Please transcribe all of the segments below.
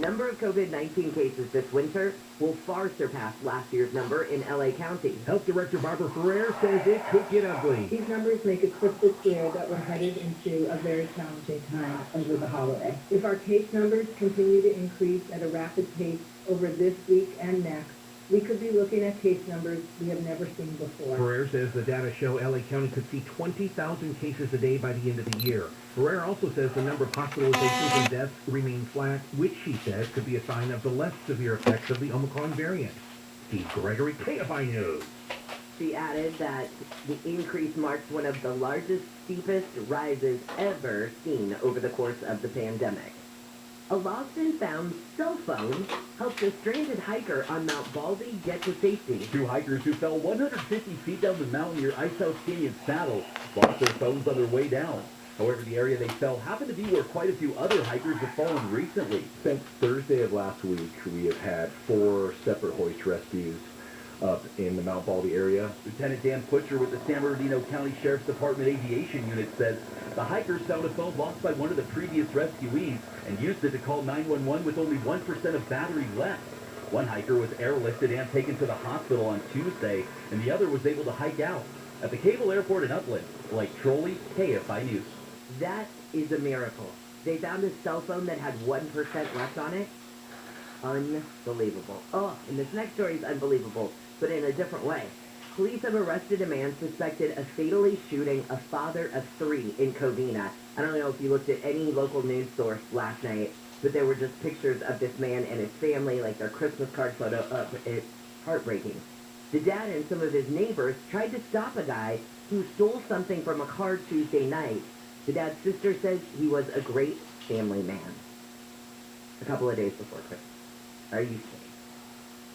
Number of COVID-19 cases this winter will far surpass last year's number in LA County. Health Director Barbara Ferrer says it could get ugly. These numbers make it crystal clear that we're headed into a very challenging time over the holiday. If our case numbers continue to increase at a rapid pace over this week and next, we could be looking at case numbers we have never seen before. Ferrer says the data show LA County could see 20,000 cases a day by the end of the year. Ferrer also says the number of hospitalizations and deaths remain flat, which she says could be a sign of the less severe effects of the Omicron variant. Steve Gregory, KFI News. She added that the increase marks one of the largest, steepest rises ever seen over the course of the pandemic. A lost and found cell phone helped a stranded hiker on Mount Baldy get to safety. Two hikers who fell 150 feet down the mountain near Ice House Canyon Saddle lost their phones on their way down. However, the area they fell happened to be where quite a few other hikers have fallen recently. Since Thursday of last week, we have had 4 separate hoist rescues up in the Mount Baldy area. Lieutenant Dan Butcher with the San Bernardino County Sheriff's Department Aviation Unit says the hikers found a phone lost by one of the previous rescuees and used it to call 911 with only 1% of battery left. One hiker was airlifted and taken to the hospital on Tuesday, and the other was able to hike out. At the Cable Airport in Upland, Blake Trolley, KFI News. That is a miracle. They found a cell phone that had 1% left on it. Unbelievable. Oh, and this next story is unbelievable, but in a different way. Police have arrested a man suspected of fatally shooting a father of 3 in Covina. I don't know if you looked at any local news source last night, but there were just pictures of this man and his family, like their Christmas card photo up. It's heartbreaking. The dad and some of his neighbors tried to stop a guy who stole something from a car Tuesday night. The dad's sister says he was a great family man. A couple of days before Christmas. Are you kidding?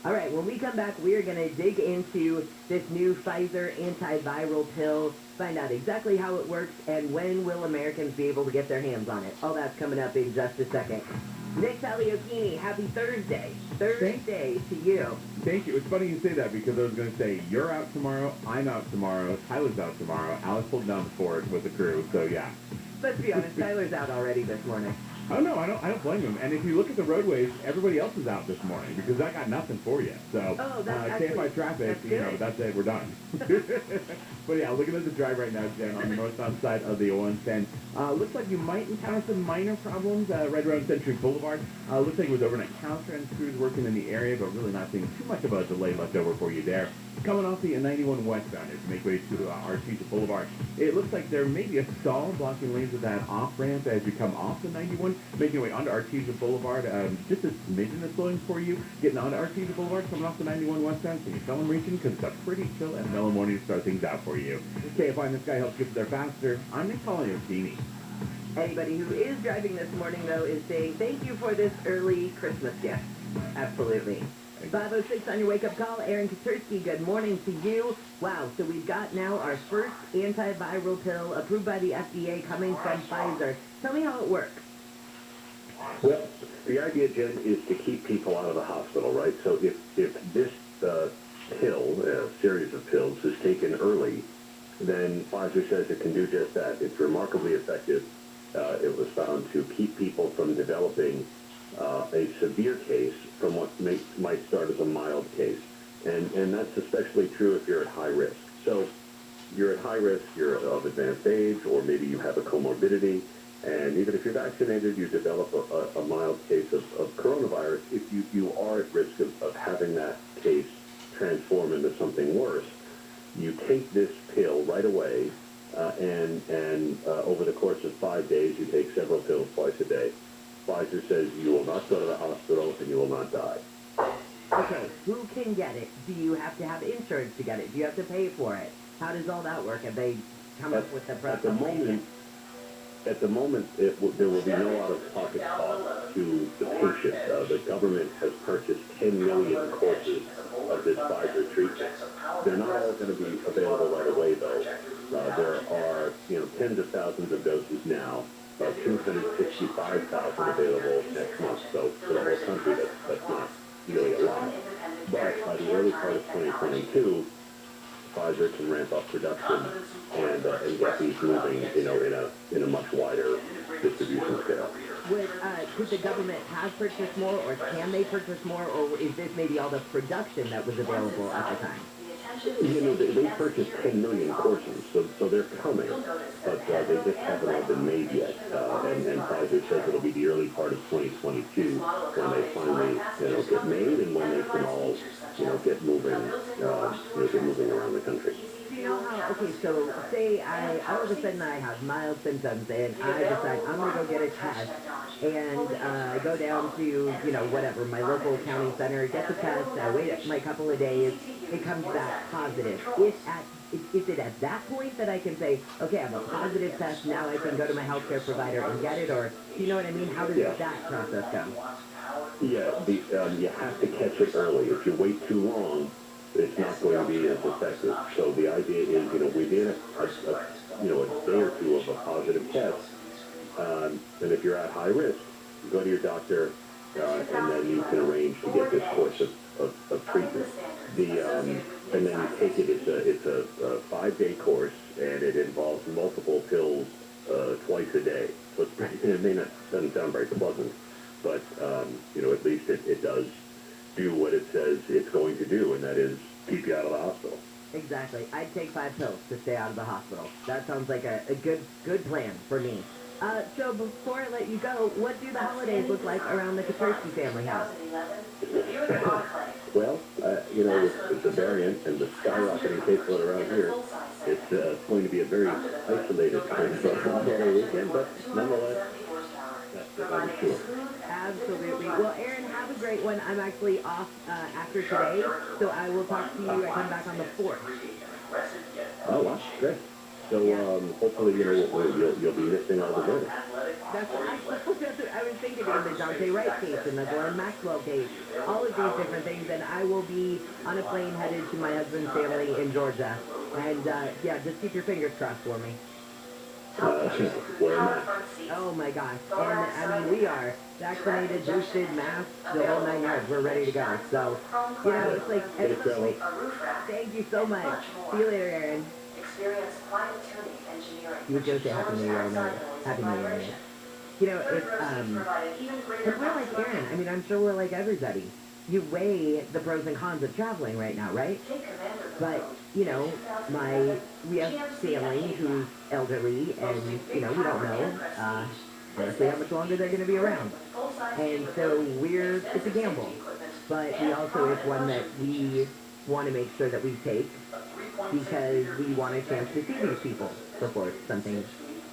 All right, when we come back, we are going to dig into this new Pfizer antiviral pill, find out exactly how it works, and when will Americans be able to get their hands on it. All that's coming up in just a second. Nick Taliocchini, happy Thursday. Thursday to you. Thank you. It's funny you say that because I was going to say, you're out tomorrow, I'm out tomorrow, Tyler's out tomorrow, Alex pulled down the fort with the crew, so yeah. Let's be honest, Tyler's out already this morning. Oh no, I don't blame him. And if you look at the roadways, everybody else is out this morning because I got nothing for you. So can't find traffic, but that's it. We're done. But yeah, looking at the drive right now, Jen, on the northbound side of the 110, looks like you might encounter some minor problems right around Century Boulevard. Looks like it was overnight Caltrans crews working in the area, but really not seeing too much of a delay left over for you there. Coming off the 91 westbound as you make way to Artesia Boulevard, it looks like there may be a stall blocking lanes of that off-ramp as you come off the 91, making your way onto Artesia Boulevard. Just a smidgen of slowing for you, getting onto Artesia Boulevard, coming off the 91 westbound, so you fell in reaching because it's a pretty chill and mellow morning to start things out for you. KFI, this guy helps get there faster. I'm Nick Taliocchini. Anybody who is driving this morning, though, is saying thank you for this early Christmas gift. Absolutely. 5:06 on your wake-up call. Aaron Katursky, good morning to you. Wow, so we've got now our first antiviral pill approved by the FDA coming from Pfizer. Tell me how it works. Well, the idea, Jen, is to keep people out of the hospital, right? So if this pill, a series of pills, is taken early, then Pfizer says it can do just that. It's remarkably effective. It was found to keep people from developing a severe case from what might start as a mild case. And that's especially true if you're at high risk. So you're at high risk, you're of advanced age, or maybe you have a comorbidity, and even if you're vaccinated, you develop a mild case of coronavirus. If you are at risk of having that case transform into something worse, you take this pill right away, and over the course of 5 days, you take several pills twice a day. Pfizer says you will not go to the hospital and you will not die. Okay, who can get it? Do you have to have insurance to get it? Do you have to pay for it? How does all that work? Have they come up with the process? At the moment, there will be no out-of-pocket cost to the patient. The government has purchased 10 million courses of this Pfizer treatment. They're not all going to be available right away, though. There are, tens of thousands of doses now. About 265,000 available next month. So for the whole country, that's not really a lot. But by the early part of 2022, Pfizer can ramp up production and get these moving, in a much wider distribution scale. could the government have purchased more, or can they purchase more, or is this maybe all the production that was available at the time? They purchased 10 million courses, so they're coming, but they just haven't all been made yet. And Pfizer says it'll be the early part of 2022 when they finally, get made and when they can all, get moving around the country. Do you know how, okay, so say all of a sudden I have mild symptoms and I decide I'm going to go get a test and go down to, whatever, my local county center, get the test, I wait my couple of days, it comes back positive. Is it at that point that I can say, okay, I have a positive test, now I can go to my healthcare provider and get it, or do you know what I mean? How does that process go? Yeah, you have to catch it early. If you wait too long, it's not going to be as effective. So the idea is, within a day or two of a positive test, and if you're at high risk, go to your doctor, and then you can arrange to get this course of treatment. And then you take it. It's a 5-day course, and it involves multiple pills twice a day. So doesn't sound very pleasant, but at least it does do what it says it's going to do, and that is keep you out of the hospital. Exactly. I'd take 5 pills to stay out of the hospital. That sounds like a good plan for me. So before I let you go, what do the holidays look like around the Kfi family house? Well, with the variant and the skyrocketing caseload around here, it's going to be a very isolated kind of holiday weekend, but nonetheless, I'm sure. Absolutely. Well, Aaron, have a great one. I'm actually off after today, so I will talk to you. I come back on the 4th. Oh, wow. Great. So hopefully, you'll be missing all the weather. That's what I was thinking in the Dante Wright case and the Glenn Maxwell case, all of these different things, and I will be on a plane headed to my husband's family in Georgia. And, just keep your fingers crossed for me. Oh my gosh. And we are vaccinated, boosted, masked, the whole 9 yards. We're ready to go. So, it's like, everybody, thank you so much. See you later, Aaron. You would go say Happy New Year, Happy New Year. And we're like Aaron. I'm sure we're like everybody. You weigh the pros and cons of traveling right now, right? But, we have family who's elderly, and, we don't know, honestly, how much longer they're going to be around. And so it's a gamble. But we also, it's one that we want to make sure that we take, because we want a chance to see these people before something,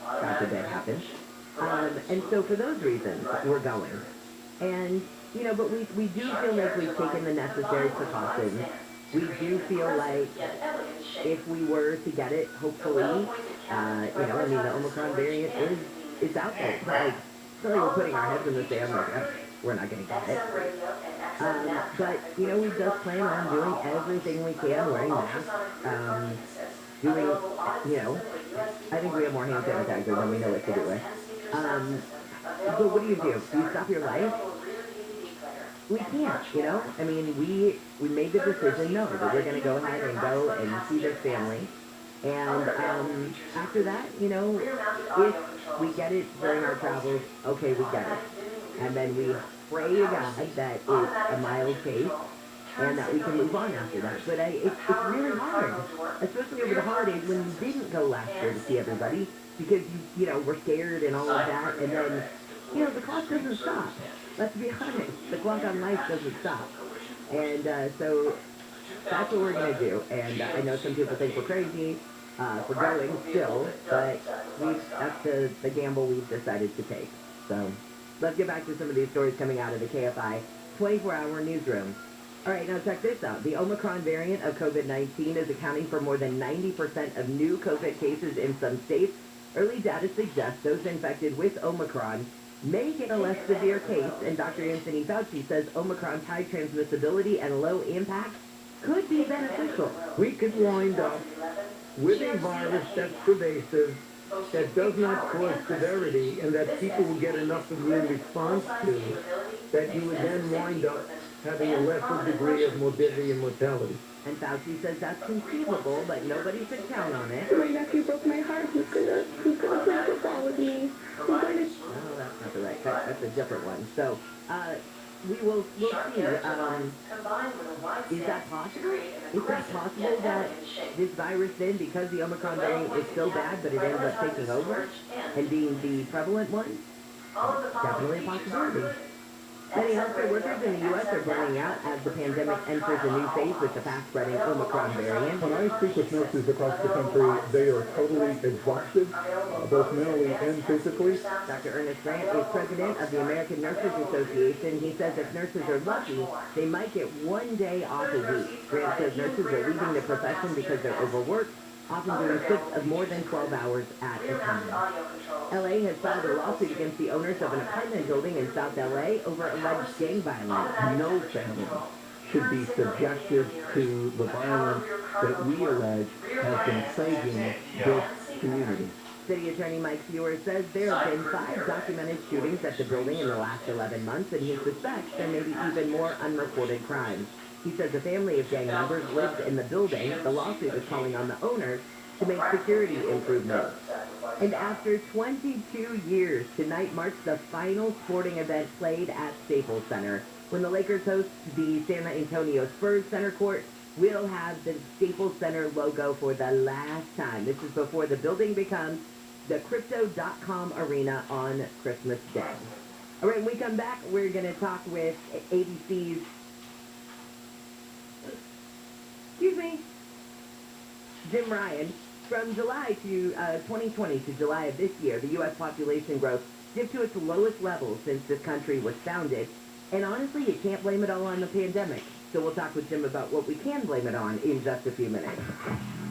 God forbid, happens. And so for those reasons, we're going. And, but we do feel like we've taken the necessary precautions. We do feel like if we were to get it, hopefully, the Omicron variant is out there. It's not like we're putting our heads in the sand like, we're not going to get it. But, we just plan on doing everything we can, wearing masks, I think we have more hand sanitizer than we know what to do with. But what do? Do you stop your life? We can't, we made the decision, that we're going to go ahead and go and see this family. And after that, if we get it during our travels, okay, we get it. And then we pray to God that it's a mild case and that we can move on after that. But it's really hard, especially over the holidays when you didn't go last year to see everybody because we're scared and all of that. And then, the clock doesn't stop. Let's be honest, the clock on life doesn't stop. And so that's what we're going to do. And I know some people think we're crazy for going still, but that's the gamble we've decided to take. So let's get back to some of these stories coming out of the KFI 24-hour newsroom. All right, now check this out. The Omicron variant of COVID-19 is accounting for more than 90% of new COVID cases in some states. Early data suggests those infected with Omicron may get a less severe case, and Dr. Anthony Fauci says Omicron's high transmissibility and low impact could be beneficial. We could wind up with a virus that's pervasive, that does not cause severity, and that people will get enough immune response to, that you would then wind up having a lesser degree of morbidity and mortality. And Fauci says that's conceivable, but nobody should count on it. My nephew broke my heart. Who's gonna play football with me? No, that's not the right cut. That's a different one. So, we'll see. Is that possible? Is that possible that this virus then, because the Omicron variant is so bad, but it ends up taking over and being the prevalent one? Definitely a possibility. Many healthcare workers in the U.S. are burning out as the pandemic enters a new phase with the fast-spreading Omicron variant. When I speak with nurses across the country, they are totally exhausted, both mentally and physically. Dr. Ernest Grant is president of the American Nurses Association. He says if nurses are lucky, they might get one day off a week. Grant says nurses are leaving the profession because they're overworked, often doing shifts of more than 12 hours at a time. LA has filed a lawsuit against the owners of an apartment building in South LA over alleged gang violence. No family should be subjected to the violence that we allege has been plaguing this community. City Attorney Mike Fewer says there have been 5 documented shootings at the building in the last 11 months, and he suspects there may be even more unreported crimes. He says a family of gang members lived in the building. The lawsuit is calling on the owners to make security improvements. And after 22 years, tonight marks the final sporting event played at Staples Center. When the Lakers host the San Antonio Spurs Center Court, we'll have the Staples Center logo for the last time. This is before the building becomes the Crypto.com Arena on Christmas Day. All right, when we come back, we're going to talk with ABC's Jim Ryan. From July to 2020 to July of this year, the U.S. population growth dipped to its lowest level since this country was founded. And honestly, you can't blame it all on the pandemic. So we'll talk with Jim about what we can blame it on in just a few minutes.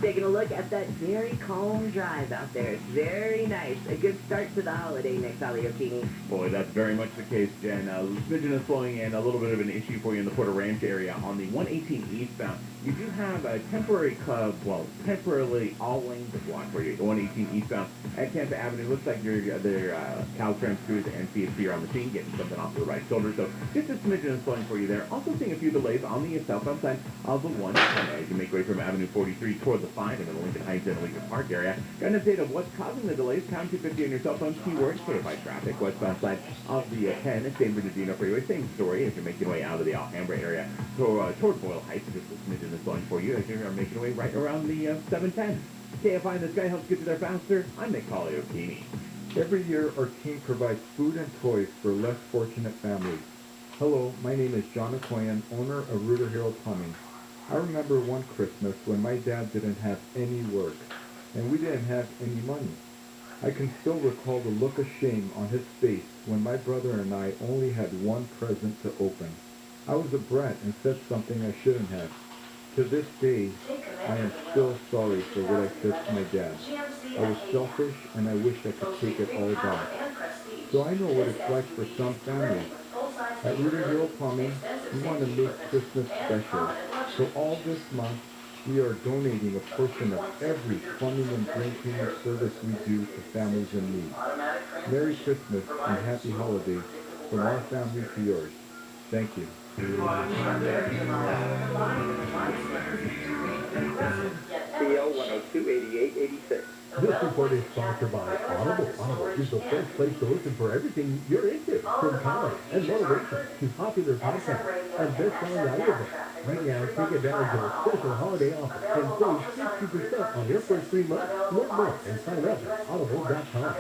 Taking a look at that very calm drive out there. It's very nice. A good start to the holiday, Nick Saliottini. Boy, that's very much the case, Jen. Smidgen of slowing and a little bit of an issue for you in the Porter Ranch area on the 118 eastbound. You do have a temporarily all lanes are blocked for you. The 118 eastbound at Tampa Avenue. Looks like their Caltrans crews and CHP are on the scene getting something off the right shoulder. So just a smidgen of slowing for you there. Also seeing a few delays on the southbound side of the 1 as you make way from Avenue 43 toward the 5 in the Lincoln Heights and Lincoln Park area. Got an update of what's causing the delays. Pound 250 on your cell phone. Keyword KFI traffic. Westbound side of the 10 San Bernardino Freeway. Same story as you're making your way out of the Alhambra area toward Boyle Heights. Just a smidgen of slowing for you as you're making your way right around the 710. KFI in the Sky helps get you there faster. I'm Nick Saliottini. Every year, our team provides food and toys for less fortunate families. Hello, my name is John Okoyan, owner of Rooter Hero Plumbing. I remember one Christmas when my dad didn't have any work, and we didn't have any money. I can still recall the look of shame on his face when my brother and I only had one present to open. I was a brat and said something I shouldn't have. To this day, I am still sorry for what I said to my dad. I was selfish, and I wish I could take it all back. So I know what it's like for some families. At Rooter Hero Plumbing, we want to make Christmas special. So all this month, we are donating a portion of every plumbing and drain cleaning service we do to families in need. Merry Christmas and Happy Holidays from our family to yours. Thank you. CO 102-8886. This report is sponsored by Audible. Audible is the first place to listen for everything you're into, from comedy and motivation to popular podcasts and best-selling audiobooks. Right now, take advantage of a special holiday offer and save 60% on your first 3 months. Learn more and sign up at audible.com.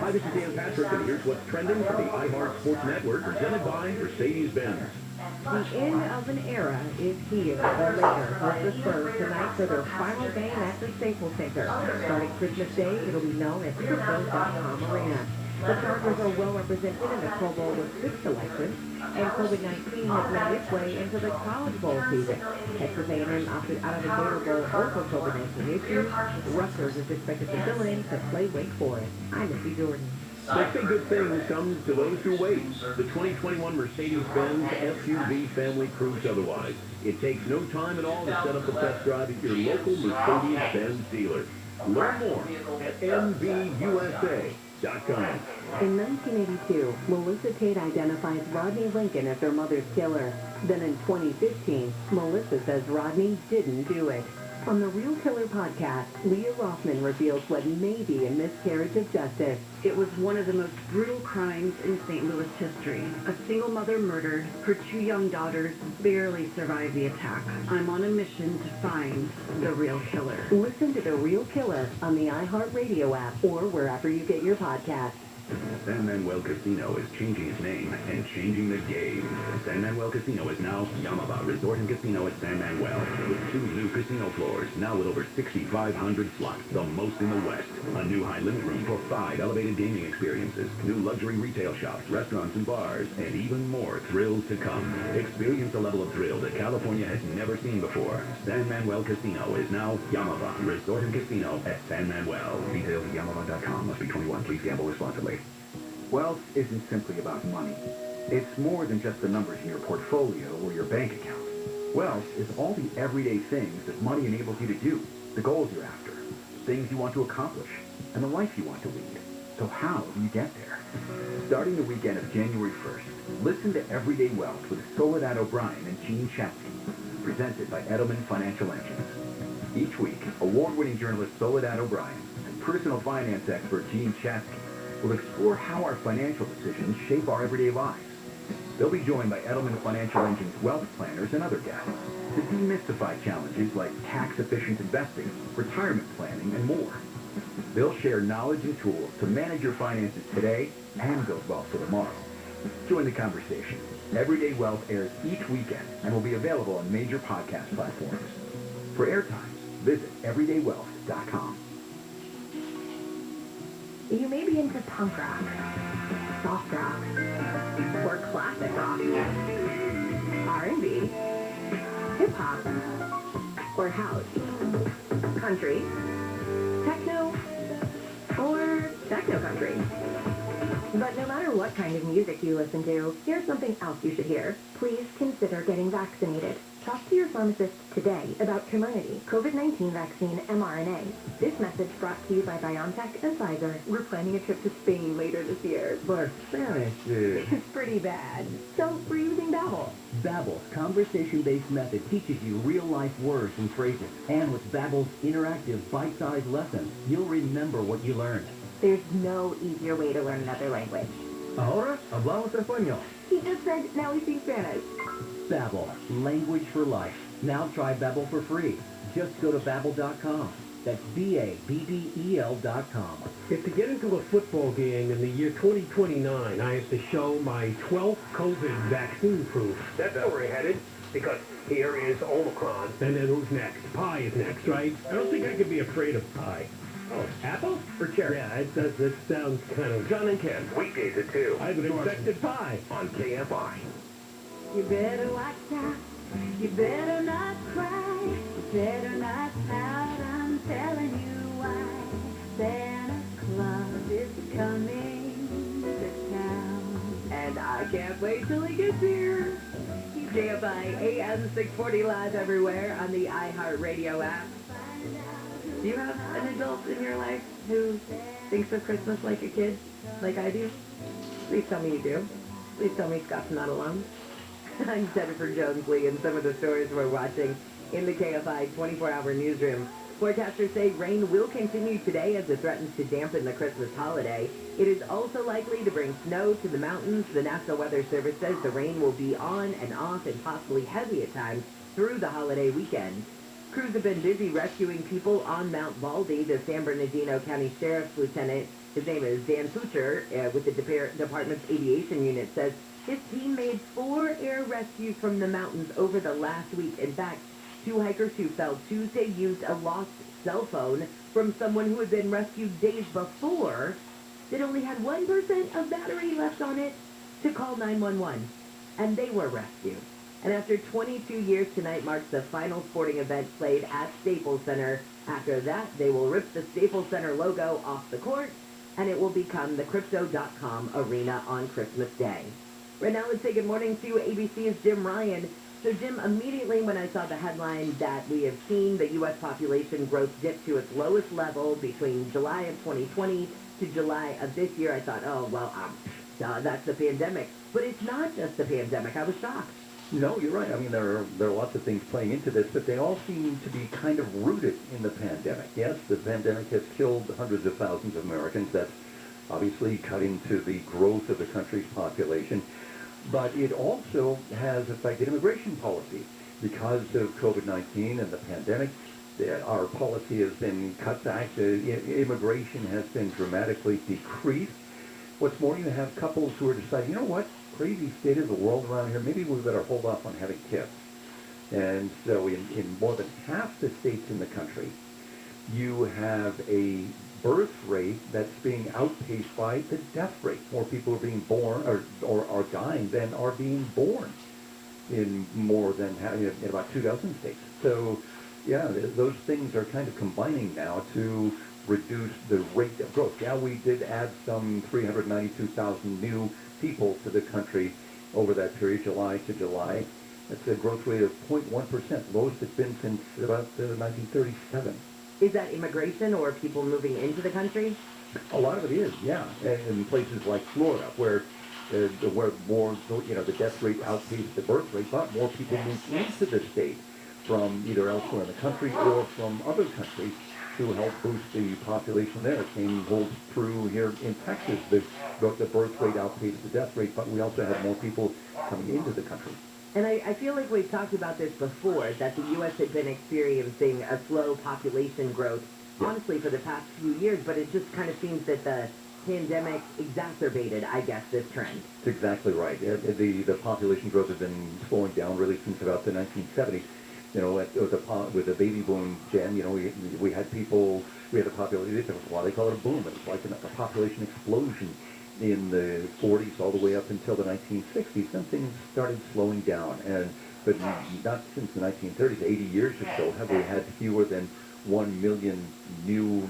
Hi, this is Dan Patrick, and here's what's trending for the iHeart Sports Network, presented by Mercedes-Benz. The end of an era is here. The Lakers host the Spurs tonight for their final game at the Staples Center. Starting Christmas Day, it'll be known as Crypto.com Arena. The Chargers are well represented in the Pro Bowl with 6 selections, and COVID-19 has made its way into the College Bowl season. Texas A&M opted out of the Gator Bowl over COVID-19 issues. Rutgers is expected to fill in to play Wake Forest. I'm Missy Jordan. They say good things come to those who wait. The 2021 Mercedes-Benz SUV family proves otherwise. It takes no time at all to set up a test drive at your local Mercedes-Benz dealer. Learn more at MBUSA. SiriusXM.com. In 1982, Melissa Tate identifies Rodney Lincoln as her mother's killer. Then in 2015, Melissa says Rodney didn't do it. On the Real Killer podcast, Leah Rothman reveals what may be a miscarriage of justice. It was one of the most brutal crimes in St. Louis history. A single mother murdered. Her 2 young daughters barely survived the attack. I'm on a mission to find the real killer. Listen to The Real Killer on the iHeartRadio app or wherever you get your podcasts. San Manuel Casino is changing its name and changing the game. San Manuel Casino is now Yamava Resort and Casino at San Manuel, with 2 new casino floors, now with over 6,500 slots, the most in the West. A new high-limit room for 5 elevated gaming experiences, new luxury retail shops, restaurants and bars, and even more thrills to come. Experience a level of thrill that California has never seen before. San Manuel Casino is now Yamava Resort and Casino at San Manuel. Details at Yamava.com. Must be 21. Please gamble responsibly. Wealth isn't simply about money. It's more than just the numbers in your portfolio or your bank account. Wealth is all the everyday things that money enables you to do, the goals you're after, things you want to accomplish, and the life you want to lead. So how do you get there? Starting the weekend of January 1st, listen to Everyday Wealth with Soledad O'Brien and Gene Chatsky, presented by Edelman Financial Engines. Each week, award-winning journalist Soledad O'Brien and personal finance expert Gene Chatsky will explore how our financial decisions shape our everyday lives. They'll be joined by Edelman Financial Engine's wealth planners and other guests to demystify challenges like tax-efficient investing, retirement planning, and more. They'll share knowledge and tools to manage your finances today and build wealth for tomorrow. Join the conversation. Everyday Wealth airs each weekend and will be available on major podcast platforms. For airtime, visit everydaywealth.com. You may be into punk rock, soft rock, or classic rock, R&B, hip-hop, or house, country, techno, or techno-country. But no matter what kind of music you listen to, here's something else you should hear. Please consider getting vaccinated. Talk to your pharmacist today about Comirnaty, COVID-19 vaccine mRNA. This message brought to you by BioNTech and Pfizer. We're planning a trip to Spain later this year. But Spanish is... It's pretty bad. So we're using Babbel. Babbel's conversation-based method teaches you real-life words and phrases. And with Babbel's interactive, bite-sized lessons, you'll remember what you learned. There's no easier way to learn another language. Ahora hablamos español. He just said, now we speak Spanish. Babbel, language for life. Now try Babbel for free. Just go to Babbel.com. That's Babbel.com. If to get into a football game in the year 2029, I have to show my 12th COVID vaccine proof. That's not where we're headed, because here is Omicron. And then who's next? Pie is next, right? I don't think I could be afraid of pie. Oh, apple or cherry? Yeah, that sounds kind of... John and Ken, weekdays at 2. I've infected pie. On KFI. You better watch out. You better not cry. You better not pout. I'm telling you why. Santa Claus is coming to town. And I can't wait till he gets here. KFI AM 640 live everywhere on the iHeartRadio app. Do you have an adult in your life who thinks of Christmas like a kid, like I do? Please tell me you do. Please tell me Scott's not alone. I'm Jennifer Jones-Lee, and some of the stories we're watching in the KFI 24-hour newsroom. Forecasters say rain will continue today as it threatens to dampen the Christmas holiday. It is also likely to bring snow to the mountains. The National Weather Service says the rain will be on and off and possibly heavy at times through the holiday weekend. Crews have been busy rescuing people on Mount Baldy. The San Bernardino County Sheriff's Lieutenant, his name is Dan Pucher, with the department's aviation unit, says his team made 4 air rescues from the mountains over the last week. In fact, 2 hikers who fell Tuesday used a lost cell phone from someone who had been rescued days before that only had 1% of battery left on it to call 911. And they were rescued. And after 22 years, tonight marks the final sporting event played at Staples Center. After that, they will rip the Staples Center logo off the court, and it will become the Crypto.com arena on Christmas Day. Right now, let's say good morning to ABC's Jim Ryan. So, Jim, immediately when I saw the headline that we have seen the U.S. population growth dip to its lowest level between July of 2020 to July of this year, I thought, oh, well, that's the pandemic. But it's not just the pandemic. I was shocked. No, you're right. I mean, there are lots of things playing into this, but they all seem to be kind of rooted in the pandemic. Yes, the pandemic has killed hundreds of thousands of Americans. That's obviously cut into the growth of the country's population. But it also has affected immigration policy. Because of COVID-19 and the pandemic, our policy has been cut back. Immigration has been dramatically decreased. What's more, you have couples who are deciding, you know what, crazy state of the world around here, maybe we better hold off on having kids. And so in more than half the states in the country, you have a birth rate that's being outpaced by the death rate. More people are being born or are dying than are being born in more than in about 2 dozen states. So, yeah, those things are kind of combining now to reduce the rate of growth. Yeah, we did add some 392,000 new people to the country over that period, July to July. That's a growth rate of 0.1%, lowest it's been since about 1937. Is that immigration or people moving into the country? A lot of it is, yeah. And in places like Florida, where more, the death rate outpaced the birth rate, but more people moved into the state from either elsewhere in the country or from other countries to help boost the population there. Same holds true here in Texas. The birth rate outpaced the death rate, but we also have more people coming into the country. And I feel like we've talked about this before, that the U.S. had been experiencing a slow population growth, honestly, for the past few years, but it just kind of seems that the pandemic exacerbated, I guess, this trend. That's exactly right. The population growth has been slowing down really since about the 1970s. With the baby boom, Jen, we had a population, well, they call it a boom. It was like a population explosion in the 40s all the way up until the 1960s. Then things started slowing down. But not since the 1930s, 80 years or so, have we had fewer than 1 million new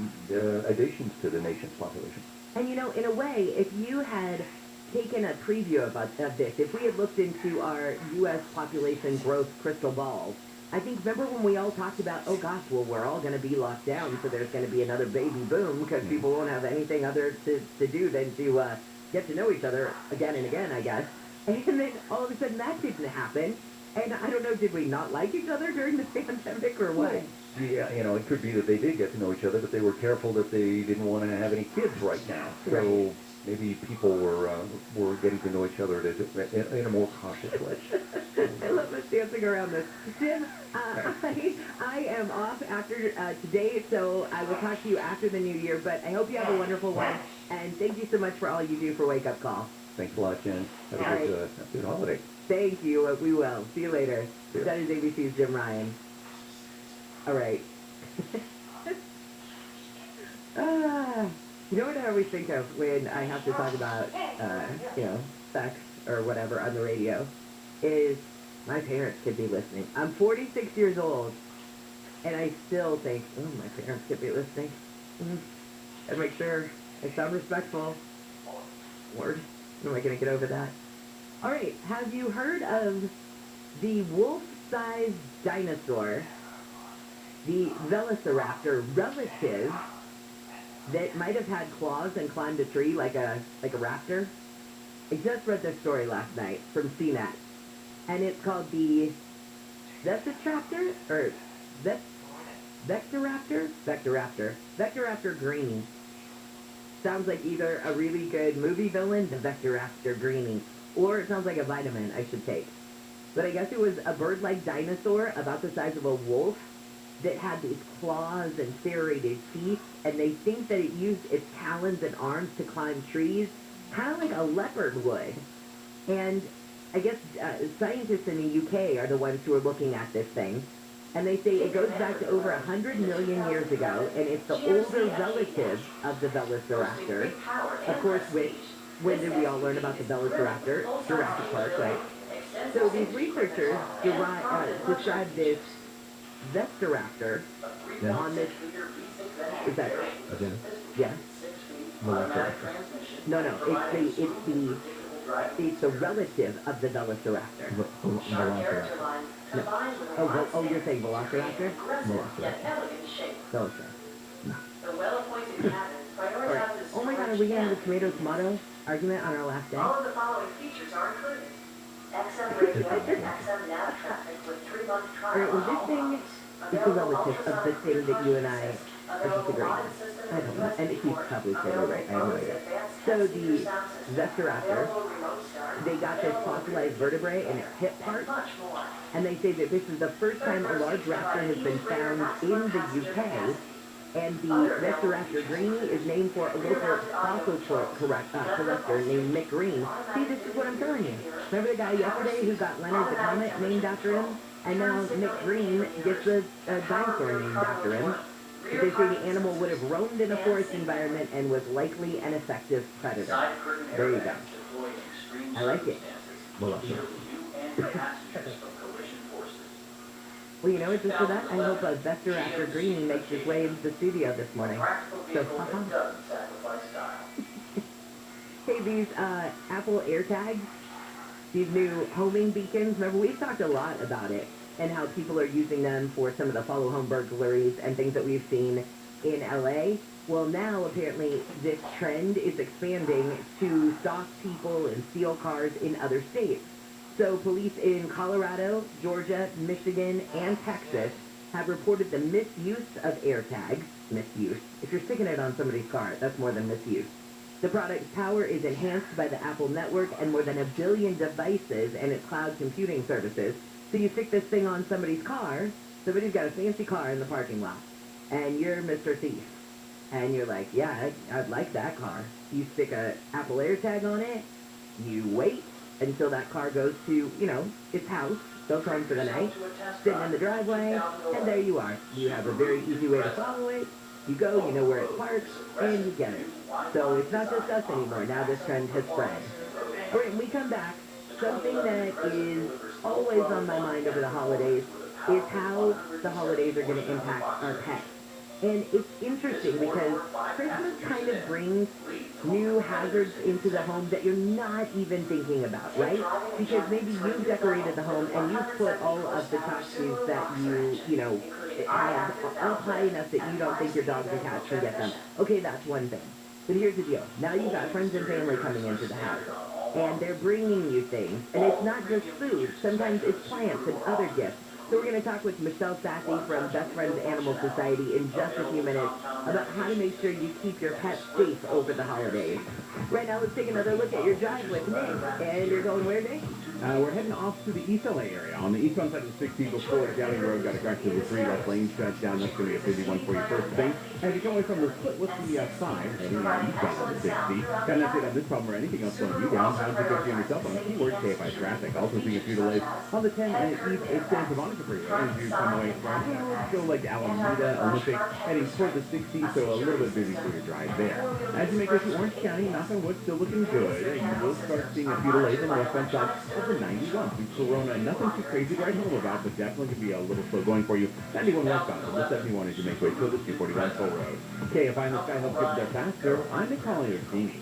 additions to the nation's population. And in a way, if you had taken a preview of this, if we had looked into our U.S. population growth crystal balls, I think, remember when we all talked about, oh gosh, well, we're all going to be locked down, so there's going to be another baby boom because people won't have anything other to do than to get to know each other again and again, I guess. And then all of a sudden that didn't happen. And I don't know, did we not like each other during the pandemic or what? Yeah, it could be that they did get to know each other, but they were careful that they didn't want to have any kids right now. So maybe people were getting to know each other in a more cautious way. I love us dancing around this. Jim, I am off after today, so I will talk to you after the new year, but I hope you have a wonderful one, and thank you so much for all you do for Wake Up Call. Thanks a lot, Jen. Have a good holiday. Thank you. We will. See you later. That is ABC's Jim Ryan. All right. You know what I always think of when I have to talk about, sex or whatever on the radio, is my parents could be listening. I'm 46 years old, and I still think, oh, my parents could be listening. Gotta make sure I sound respectful. Lord, when am I going to get over that? All right, have you heard of the wolf-sized dinosaur, the Velociraptor relative, that might have had claws and climbed a tree like a raptor? I just read this story last night from CNET, and it's called the Vectoraptor, or Vectoraptor Greenie. Sounds like either a really good movie villain, the Vectoraptor Greenie, or it sounds like a vitamin I should take. But I guess it was a bird-like dinosaur about the size of a wolf that had these claws and serrated teeth, and they think that it used its talons and arms to climb trees, kind of like a leopard would. And I guess scientists in the UK are the ones who are looking at this thing, and they say it goes back to over 100 million years ago, and it's the older relative of the Velociraptor. Of course, when did we all learn about the Velociraptor? Jurassic Park, right? So these researchers described this Vectoraptor on this. Is that? Again? Yeah. Velociraptor. No. It's the relative of the Velociraptor. Velociraptor. No. Oh, you're saying Velociraptor? Velociraptor. Velociraptor. No. All right. Oh my God, are we going to have a tomato argument on our last day? All of the following features are included. XM radio and XM nav traffic with 3-month trial. Alright, well this thing is a relative of the thing that you and I are disagreeing on. I don't know. And he's probably totally right. I have no idea. So the Velociraptor, they got this fossilized vertebrae in its hip part, and they say that this is the first time a large raptor has been found in the UK, and the Velociraptor greenie is named for a local fossil collector named Mick Green. See, this is what I'm telling you. Remember the guy yesterday who got Leonard the Comet named after him? And now Mick Green gets a dinosaur named after him. They say the animal would have roamed in a forest environment and was likely an effective predator. There you go. I like it. Well, you know what, just for that, I hope a Velociraptor greenie makes his way into the studio this morning. So, Hey, these Apple AirTags, these new homing beacons, remember we've talked a lot about it and how people are using them for some of the follow home burglaries and things that we've seen in LA. Well, now apparently this trend is expanding to stalk people and steal cars in other states. So police in Colorado, Georgia, Michigan, and Texas have reported the misuse of AirTags. Misuse. If you're sticking it on somebody's car, that's more than misuse. The product's power is enhanced by the Apple network and more than 1 billion devices and its cloud computing services. So you stick this thing on somebody's car, somebody's got a fancy car in the parking lot, and you're Mr. Thief. And you're like, yeah, I'd like that car. You stick a Apple AirTag on it, you wait until that car goes to, its house, goes home for the night, sitting in the driveway, and there you are. You have a very easy way to follow it. You go, you know where it's parked, and you get it. So it's not just us anymore. Now this trend has spread. All right, when we come back, something that is always on my mind over the holidays is how the holidays are going to impact our pets. And it's interesting because Christmas kind of brings new hazards into the home that you're not even thinking about, right? Because maybe you've decorated the home and you've put all of the costumes that you have up high enough that you don't think your dogs or cats can get them. Okay, that's one thing. But here's the deal. Now you've got friends and family coming into the house, and they're bringing you things. And it's not just food. Sometimes it's plants and other gifts. So we're going to talk with Michelle Sassy from Best Friends Animal Society in just a few minutes about how to make sure you keep your pets safe over the holidays. Right now, let's take another look at your drive with Nick. And you're going where, Nick? We're heading off to the East LA area. On the eastbound side of the 60 before Downey Road, got a crash to the 3 left lane shut down. That's going to be a busy one for you first thing. As you come away from the split with the sign, heading eastbound on the 60. Got an update on this problem or anything else slowing you down. How's it go to yourself on keyword KFI traffic? Also seeing a few delays on the 10 and East Santa Monica Freeway. As you come away from, go like Alameda, Olympic, heading toward the 60, so a little bit busy for your drive there. As you make it to Orange County, knock on wood, still looking good. You will start seeing a few delays on the westbound side of the 91 through Corona. Nothing too crazy to write home about, but definitely could be a little slow going for you. 91 westbound, so the 71 as you make way toward the 241 toll road. KFI in the sky helps get there faster. I'm Nick Colley of Steamy.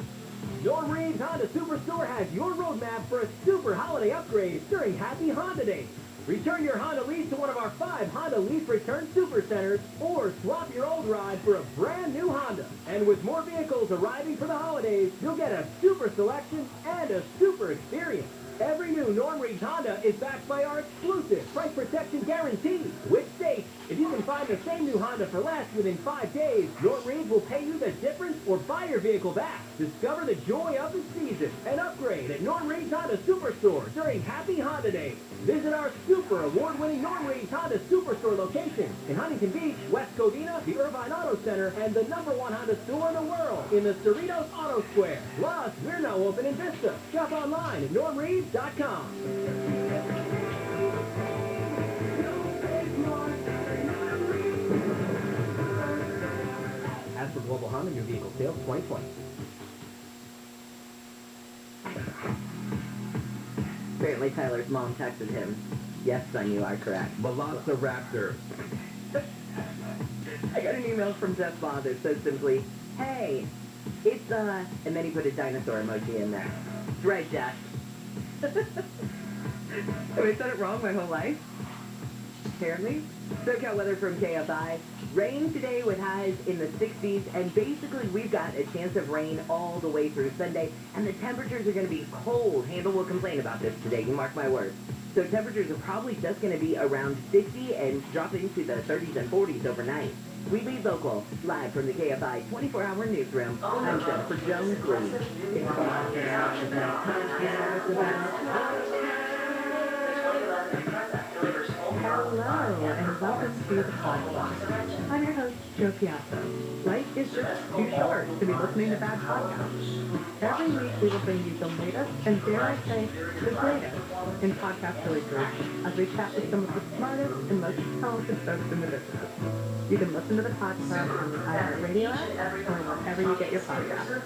Norm Reed's Honda Superstore has your roadmap for a super holiday upgrade during Happy Honda Days. Return your Honda lease to one of our 5 Honda Lease Return Super Centers or swap your old ride for a brand new Honda. And with more vehicles arriving for the holidays, you'll get a super selection and a super experience. Every new Norm Reed's Honda is backed by our exclusive price protection guarantee, which states if you can find the same new Honda for less within 5 days, Norm Reed's will pay you the difference or buy your vehicle back. Discover the joy of the season and upgrade at Norm Reed's Honda Superstore during Happy Honda Days. Visit our super award-winning Norm Reed's Honda Superstore location in Huntington Beach, West Covina, the Irvine Auto Center, and the #1 Honda store in the world in the Cerritos Auto Square. Plus, we're now open in Vista. Shop online at normreeds.com. As for Global Honda New Vehicle Sales 2020. Apparently Tyler's mom texted him, yes, son, you are correct. Velociraptor. I got an email from Jeff's father that says simply, hey, it's, and then he put a dinosaur emoji in there. That's right, Jeff. Have I said it wrong my whole life? Apparently. SoCal weather from KFI. Rain today with highs in the 60s, and basically we've got a chance of rain all the way through Sunday, and the temperatures are going to be cold. Handel will complain about this today, you mark my words. So temperatures are probably just going to be around 50 and drop into the 30s and 40s overnight. We lead local, live from the KFI 24-hour newsroom. I'm Jennifer Jones-Lee. Hello, and welcome to the podcast. I'm your host, Joe Piazza. Life is just too short to be listening to bad podcasts. Every week we will bring you the latest, and dare I say, the greatest, in podcast literature, as we chat with some of the smartest and most talented folks in the business. You can listen to the podcast on the iHeartRadio app, or wherever you get your podcasts.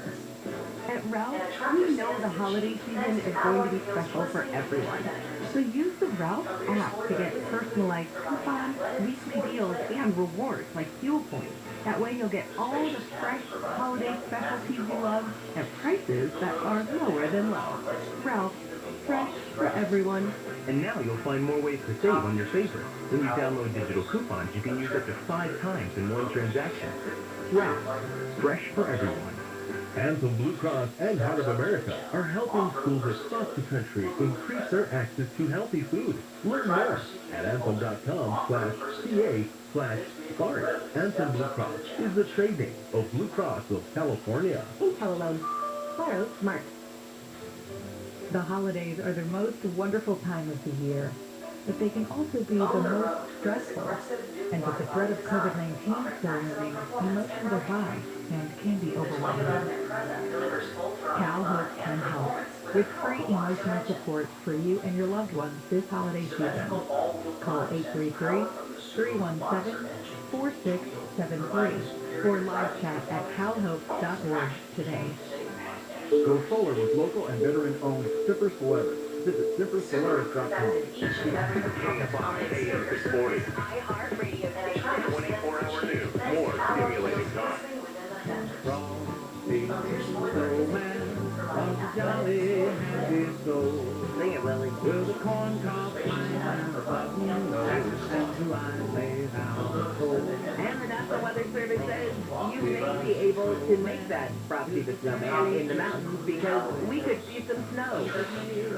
At Ralph, we know the holiday season is going to be special for everyone. So use the Ralph app to get personalized coupons, weekly deals, and rewards like fuel points. That way you'll get all the fresh holiday specialties you love at prices that are lower than low. Ralph, fresh for everyone. And now you'll find more ways to save on your favorites. When you download digital coupons, you can use up to 5 times in one transaction. Ralph, fresh for everyone. Anthem Blue Cross and Heart of America are helping schools across the country increase their access to healthy food. Learn more at anthem.com/ca/START. Anthem Blue Cross is the trade name of Blue Cross of California. Intel alone. Borrow smart. The holidays are the most wonderful time of the year, but they can also be the most stressful. And with the threat of COVID-19 still looming, emotions are high and can be overwhelming. Cal Hope can help with free emotional support for you and your loved ones this holiday season. Call 833-317-4673 or live chat at calhope.org today. Go solar with local and veteran-owned Zipper Solaris. Visit zippersolaris.com. KFI AM 640. iHeartRadio 24-hour news. More stimulating talk. Sing it, Willie. With a corn cob and a button nose and two eyes laid out the cold. And the National Weather Service says you may be able to make that Frosty the Snowman in the mountains because we could see some snow.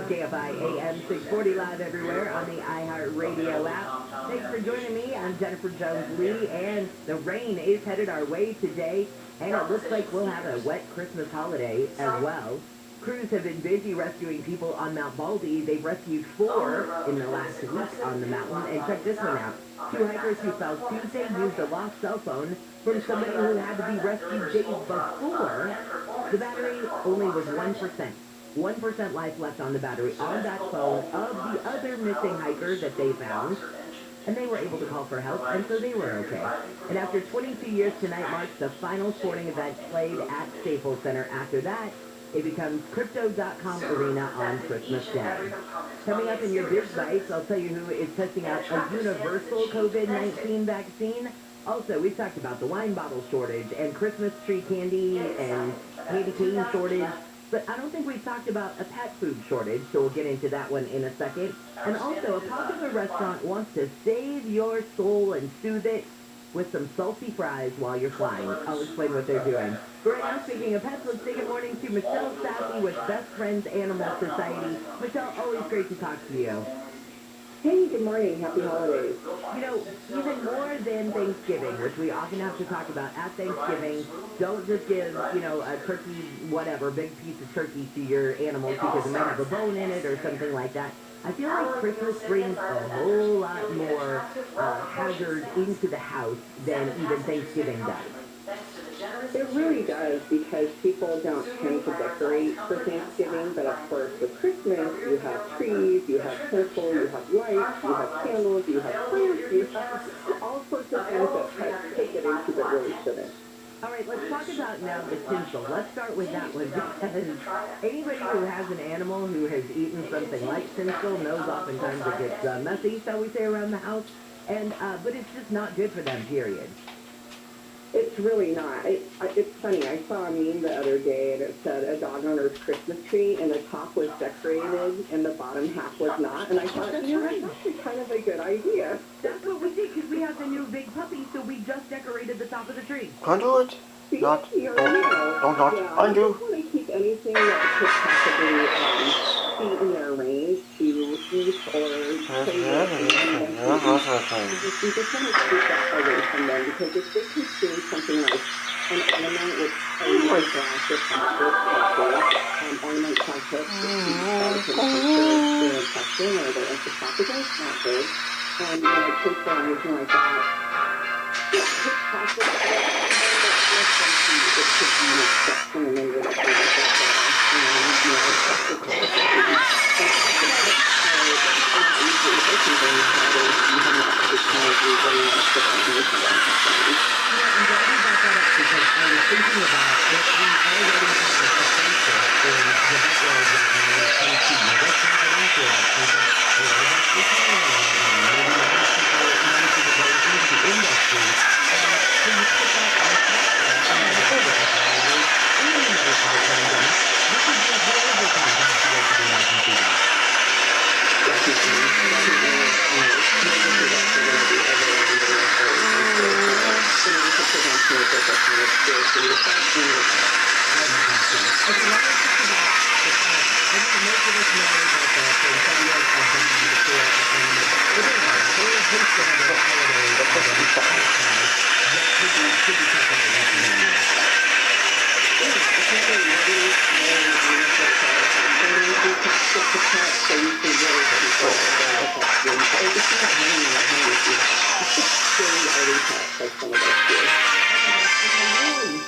KFI AM 640 live everywhere on the iHeartRadio app. Thanks for joining me. I'm Jennifer Jones-Lee, and the rain is headed our way today, and it looks like we'll have a wet Christmas holiday as well. Crews have been busy rescuing people on Mount Baldy. They've rescued 4 in the last week on the mountain. And check this one out. 2 hikers who fell Tuesday used a lost cell phone from somebody who had to be rescued days before. The battery only was 1%. 1% life left on the battery on that phone of the other missing hiker that they found. And they were able to call for help, and so they were okay. And after 22 years, tonight marks the final sporting event played at Staples Center. After that, it becomes Crypto.com Arena on Christmas Day. Coming up in your Biz Bites, I'll tell you who is testing out a universal COVID-19 vaccine. Also, we've talked about the wine bottle shortage and Christmas tree candy and candy cane shortage. But I don't think we've talked about a pet food shortage, so we'll get into that one in a second. And also, a popular restaurant wants to save your soul and soothe it with some salty fries while you're flying. I'll explain what they're doing. Right now, speaking of pets, let's say good morning to Michelle Sassy with Best Friends Animal Society. Michelle, always great to talk to you. Hey, good morning. Happy holidays. You know, even more than Thanksgiving, which we often have to talk about at Thanksgiving, don't just give, you know, a turkey, whatever, big piece of turkey to your animals because it might have a bone in it or something like that. I feel like Christmas brings a whole lot more hazard into the house than even Thanksgiving does. It really does, because people don't tend to decorate for Thanksgiving, but of course with Christmas, you have trees, you have purple, you have lights, you have candles, you have plants, you have all sorts of things that pets take it into but really shouldn't. All right, let's talk about now the tinsel. Let's start with that one, because anybody who has an animal who has eaten something like tinsel knows oftentimes it gets messy, shall we say, around the house, and but it's just not good for them, period. It's really not. It's funny. I saw a meme the other day, and it said a dog owner's Christmas tree, and the top was decorated, and the bottom half was not. And I thought, that's actually kind of a good idea. That's what we did, because we have the new big puppy, so we just decorated the top of the tree. Undo it. Not. Don't not. Yeah, Undo. I just want to keep anything that could possibly be in their range to eat or play with. We just want to keep that away from them, because if they consume something like an ornament with a glass or plastic, ornament plastic, their intestine or their esophagus, not good. And a cake or anything like that. Plastic, it could be an exception, and then you're like,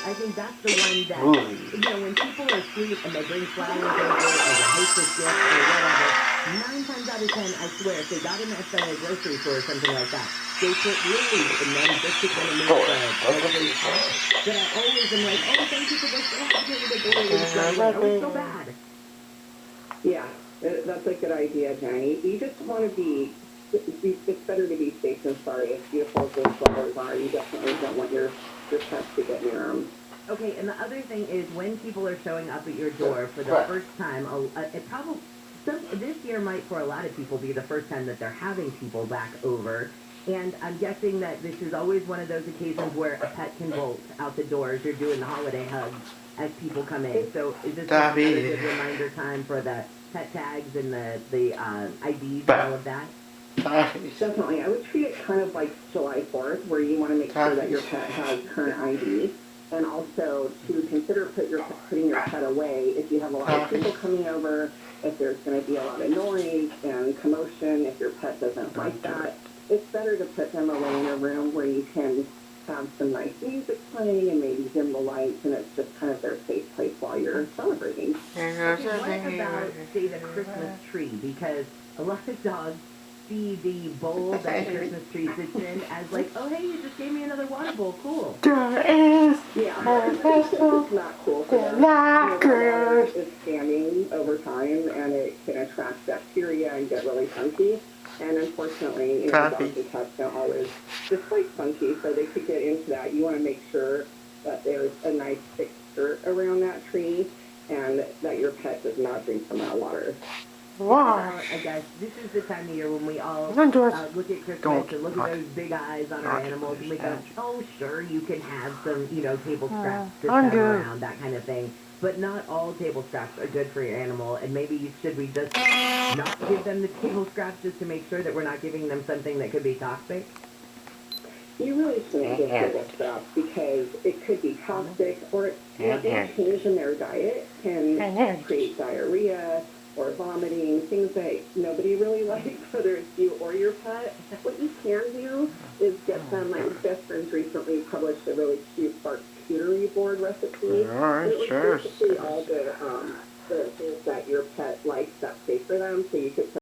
I think that's the one that, when people are asleep and they bring flowers over as a hostess gift or whatever, 9 times out of 10, I swear, if they got them at the grocery store or something like that, they put lilies and then just to kind of make the stuff. But I always am like, oh, thank you for this. Oh, I get rid of the lilies. Oh, it's so bad. Yeah, that's a good idea, Jenny. You just want to be, it's better to be safe than sorry. As beautiful as those flowers are, you definitely don't want your pets to get near them. Okay, and the other thing is when people are showing up at your door for the first time, it probably, this year might for a lot of people be the first time that they're having people back over. And I'm guessing that this is always one of those occasions where a pet can bolt out the door as you're doing the holiday hugs as people come in. So is this a good reminder time for the pet tags and the IDs and all of that? Definitely. I would treat it kind of like July 4th, where you want to make sure that your pet has current ID. And also to consider putting your pet away if you have a lot of people coming over, if there's going to be a lot of noise and commotion, if your pet doesn't like that. It's better to put them away in a room where you can have some nice music playing and maybe dim the lights, and it's just kind of their safe place while you're celebrating. Okay, what about, say, the Christmas tree? Because a lot of dogs see the bowl that the Christmas tree sits in as like, oh, hey, you just gave me another water bowl. Cool. Yeah, it's not cool for them. Water is standing over time, and it can attract bacteria and get really funky. And unfortunately, dogs and cats don't always just like funky, so they could get into that. You want to make sure that there's a nice thick skirt around that tree and that your pet does not drink from that water. Wow. I guess this is the time of year when we all look at Christmas and look at those big eyes on our animals and we go, oh, sure, you can have some, table scraps this time around, that kind of thing. But not all table scraps are good for your animal, and maybe should we just not give them the table scraps just to make sure that we're not giving them something that could be toxic? You really shouldn't give table scraps because it could be toxic, or any change in their diet can create diarrhea or vomiting, things that nobody really likes, whether it's you or your pet. What you can do is get them, my best friends recently published a really cute charcuterie board recipe. Alright, sure. Basically all the things that your pet likes that's safe for them, so you could